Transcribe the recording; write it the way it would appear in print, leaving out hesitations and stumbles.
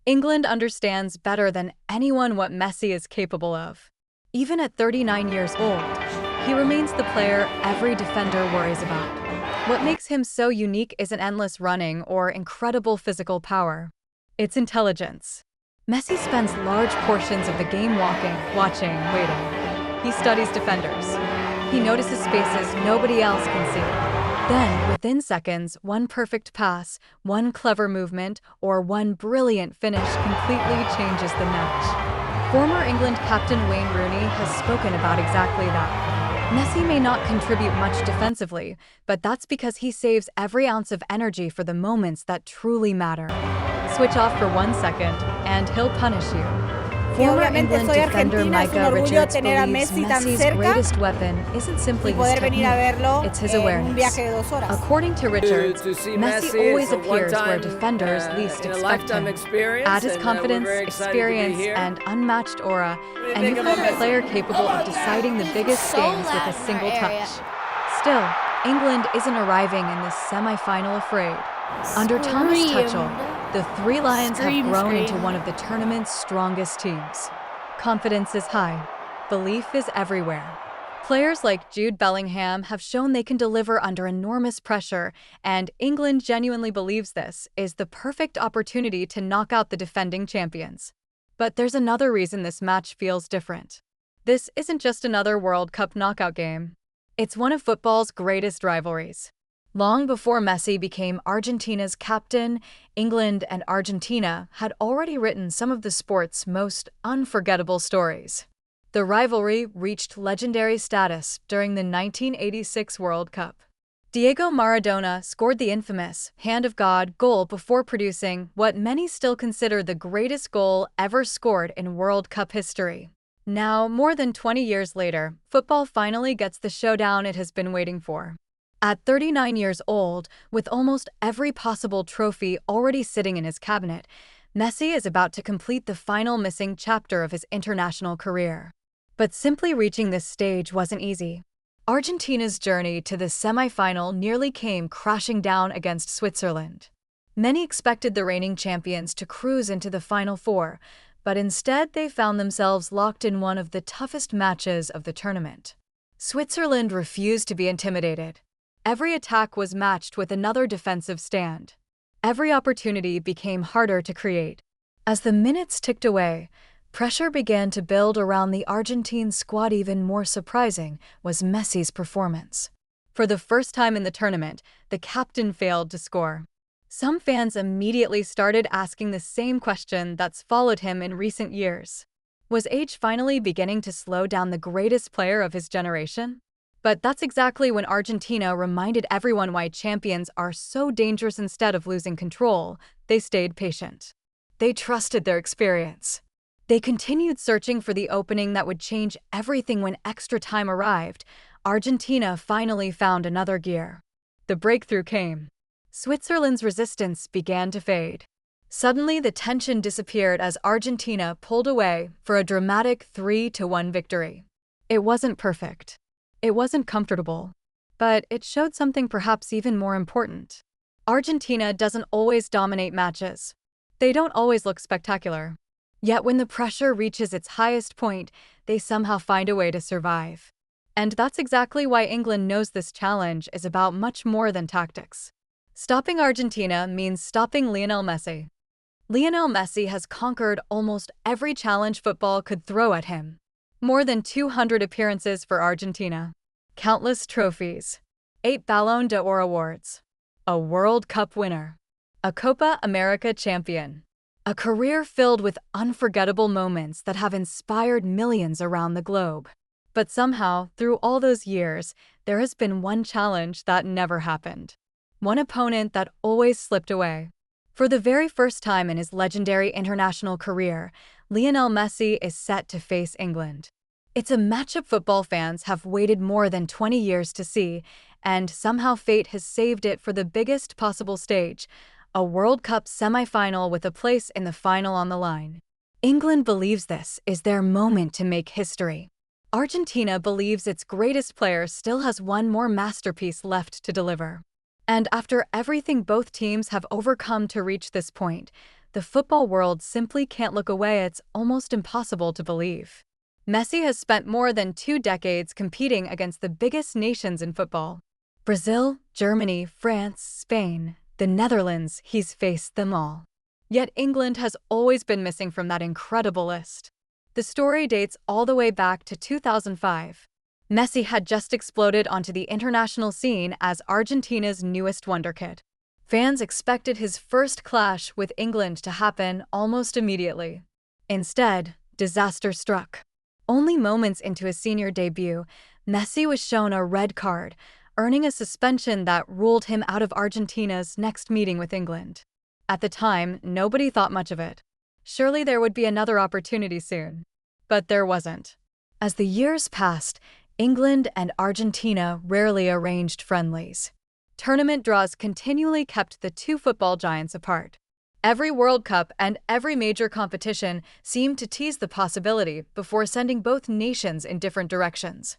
England understands better than anyone what Messi is capable of. Even at 39 years old, he remains the player every defender worries about. What makes him so unique isn't endless running or incredible physical power. It's intelligence. Messi spends large portions of the game walking, watching, waiting. He studies defenders. He notices spaces nobody else can see. Then, within seconds, one perfect pass, one clever movement, or one brilliant finish completely changes the match. Former England captain Wayne Rooney has spoken about exactly that. Messi may not contribute much defensively, but that's because he saves every ounce of energy for the moments that truly matter. Switch off for 1 second, and he'll punish you. Former England defender Micah Richards believes Messi's greatest weapon isn't simply his technique, it's his awareness. According to Richards, Messi always appears where defenders least expect him. Add his confidence, experience, and unmatched aura, and you have a player capable of deciding the biggest games with a single touch. Still, England isn't arriving in this semi-final afraid. Under Thomas Tuchel, the Three Lions have grown into one of the tournament's strongest teams. Confidence is high. Belief is everywhere. Players like Jude Bellingham have shown they can deliver under enormous pressure, and England genuinely believes this is the perfect opportunity to knock out the defending champions. But there's another reason this match feels different. This isn't just another World Cup knockout game. It's one of football's greatest rivalries. Long before Messi became Argentina's captain, England and Argentina had already written some of the sport's most unforgettable stories. The rivalry reached legendary status during the 1986 World Cup. Diego Maradona scored the infamous Hand of God goal before producing what many still consider the greatest goal ever scored in World Cup history. Now, more than 20 years later, football finally gets the showdown it has been waiting for. At 39 years old, with almost every possible trophy already sitting in his cabinet, Messi is about to complete the final missing chapter of his international career. But simply reaching this stage wasn't easy. Argentina's journey to the semi-final nearly came crashing down against Switzerland. Many expected the reigning champions to cruise into the Final Four, but instead they found themselves locked in one of the toughest matches of the tournament. Switzerland refused to be intimidated. Every attack was matched with another defensive stand. Every opportunity became harder to create. As the minutes ticked away, pressure began to build around the Argentine squad. Even more surprising was Messi's performance. For the first time in the tournament, the captain failed to score. Some fans immediately started asking the same question that's followed him in recent years. Was age finally beginning to slow down the greatest player of his generation? But that's exactly when Argentina reminded everyone why champions are so dangerous. Instead of losing control, they stayed patient. They trusted their experience. They continued searching for the opening that would change everything. When extra time arrived, Argentina finally found another gear. The breakthrough came. Switzerland's resistance began to fade. Suddenly, the tension disappeared as Argentina pulled away for a dramatic 3-1 victory. It wasn't perfect. It wasn't comfortable, but it showed something perhaps even more important. Argentina doesn't always dominate matches. They don't always look spectacular. Yet when the pressure reaches its highest point, they somehow find a way to survive. And that's exactly why England knows this challenge is about much more than tactics. Stopping Argentina means stopping Lionel Messi. Lionel Messi has conquered almost every challenge football could throw at him. More than 200 appearances for Argentina. Countless trophies. 8 Ballon d'Or awards. A World Cup winner. A Copa America champion. A career filled with unforgettable moments that have inspired millions around the globe. But somehow, through all those years, there has been one challenge that never happened. One opponent that always slipped away. For the very first time in his legendary international career, Lionel Messi is set to face England. It's a matchup football fans have waited more than 20 years to see, and somehow fate has saved it for the biggest possible stage, a World Cup semi-final with a place in the final on the line. England believes this is their moment to make history. Argentina believes its greatest player still has one more masterpiece left to deliver. And after everything both teams have overcome to reach this point, the football world simply can't look away. It's almost impossible to believe. Messi has spent more than 2 decades competing against the biggest nations in football. Brazil, Germany, France, Spain, the Netherlands, he's faced them all. Yet England has always been missing from that incredible list. The story dates all the way back to 2005. Messi had just exploded onto the international scene as Argentina's newest wonderkid. Fans expected his first clash with England to happen almost immediately. Instead, disaster struck. Only moments into his senior debut, Messi was shown a red card, earning a suspension that ruled him out of Argentina's next meeting with England. At the time, nobody thought much of it. Surely there would be another opportunity soon. But there wasn't. As the years passed, England and Argentina rarely arranged friendlies. Tournament draws continually kept the two football giants apart. Every World Cup and every major competition seemed to tease the possibility before sending both nations in different directions.